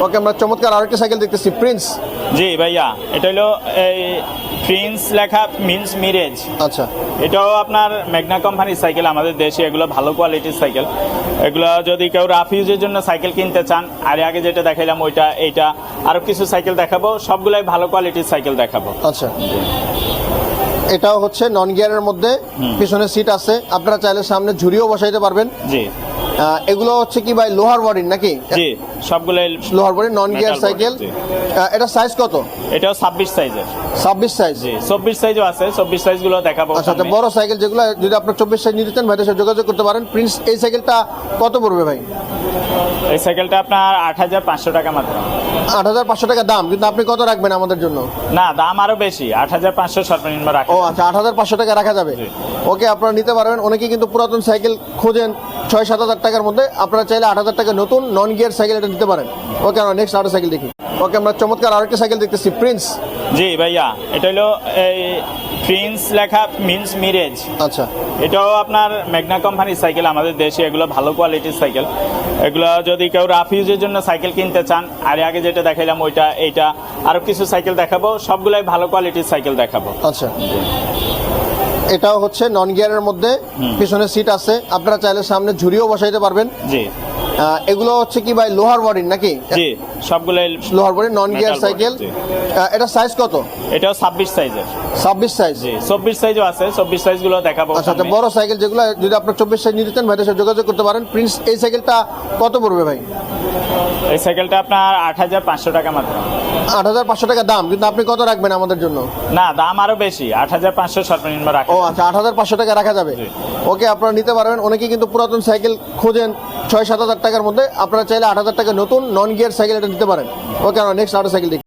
ওকে, আমরা চমৎকার আরেকটা সাইকেল দেখতেছি, প্রিন্স। জি ভাইয়া, এটা হলো এই প্রিন্স লেখা মিন্স মিরেজ। আচ্ছা, এটাও আপনার ম্যাগনা কোম্পানির সাইকেল, আমাদের দেশে এগুলো ভালো কোয়ালিটির সাইকেল। এগুলো যদি কেউ রাফ ইউজের জন্য সাইকেল কিনতে চান, আর আগে যেটা দেখাইলাম ওইটা এইটা আরো কিছু সাইকেল দেখাবো, সবগুলাই ভালো কোয়ালিটির সাইকেল দেখাবো। আচ্ছা, এটাও হচ্ছে নন গিয়ারের মধ্যে, পিছনে সিট আছে, আপনারা চাইলে সামনে ঝুড়িও বসাইতে পারবেন। জি, এগুলো হচ্ছে কি ভাই লোহার বডির নাকি? জি, সবগুলাই লোহার বডির non gear metal cycle. body, জি। এটা সাইজ কত? এটাও 26 সাইজের। 26 সাইজ। জি, 24 সাইজও আছে, 24 সাইজ গুলো দেখাবো। আচ্ছা, বড় সাইকেল যেগুলো, যদি আপনার 24 সাইজ নিতে চান ভাইদের সাথে যোগাযোগ করতে পারেন। প্রিন্স এই সাইকেলটা কত পড়বে ভাই? এই সাইকেলটা আপনার 8500 টাকা মাত্র। 8500 টাকা দাম, কিন্তু আপনি কত রাখবেন আমাদের জন্য? না, দাম আরো বেশি, 8500 সর্বনিম্ন রাখা। ও আচ্ছা, 8500 টাকা রাখা যাবে। জি। ওকে, আপনারা নিতে পারবেন। অনেকেই কিন্তু পুরাতন সাইকেল খোঁজেন 6-7 হাজার টাকার মধ্যে, আপনারা চাইলে 8000 টাকা নতুন নন গিয়ার সাইকেল এটা নিতে পারেন। ওকে, আমরা নেক্সট আরেকটা সাইকেল দেখি। ওকে, আমরা চমৎকার আরেকটা সাইকেল দেখতেছি, প্রিন্স। জি ভাইয়া, এটা হলো এই প্রিন্স লেখা মিন্স মিরেজ। আচ্ছা, এটাও আপনার ম্যাগনা কোম্পানির সাইকেল, আমাদের দেশে এগুলো ভালো কোয়ালিটির সাইকেল। এগুলো যদি কেউ রাফ ইউজের জন্য সাইকেল কিনতে চান, আর আগে যেটা দেখাইলাম ওইটা এইটা আরো কিছু সাইকেল দেখাবো, সবগুলাই ভালো কোয়ালিটির সাইকেল দেখাবো। আচ্ছা, এটাও হচ্ছে নন গিয়ারের মধ্যে, পিছনে সিট আছে, আপনারা চাইলে সামনে ঝুড়িও বসাইতে পারবেন। জি, এগুলো হচ্ছে কি ভাই লোহার বডির নাকি? জি, সবগুলাই লোহার বডির non gear metal body, cycle. জি। এটা সাইজ কত? এটাও 26 সাইজের। 26 সাইজ। জি, 24 সাইজও আছে, 24 সাইজ গুলো দেখাবো। আচ্ছা, বড় সাইকেল যেগুলো, যদি আপনার 24 সাইজ নিতে চান ভাইদের সাথে যোগাযোগ করতে পারেন। প্রিন্স এই সাইকেলটা কত পড়বে ভাই? এই সাইকেলটা আপনার 8500 টাকা মাত্র। 8500 টাকা দাম, কিন্তু আপনি কত রাখবেন আমাদের জন্য? না, দাম আরো বেশি, 8500 সর্বনিম্ন রাখা। ও আচ্ছা, 8500 টাকা রাখা যাবে। জি। ওকে, আপনারা নিতে পারবেন। অনেকেই কিন্তু পুরাতন সাইকেল খোঁজেন 6-7 হাজার টাকার মধ্যে, আপনারা চাইলে 8000 টাকা নতুন নন গিয়ার সাইকেল এটা নিতে পারেন। ওকে, আমরা নেক্সট আরেকটা সাইকেল দেখি।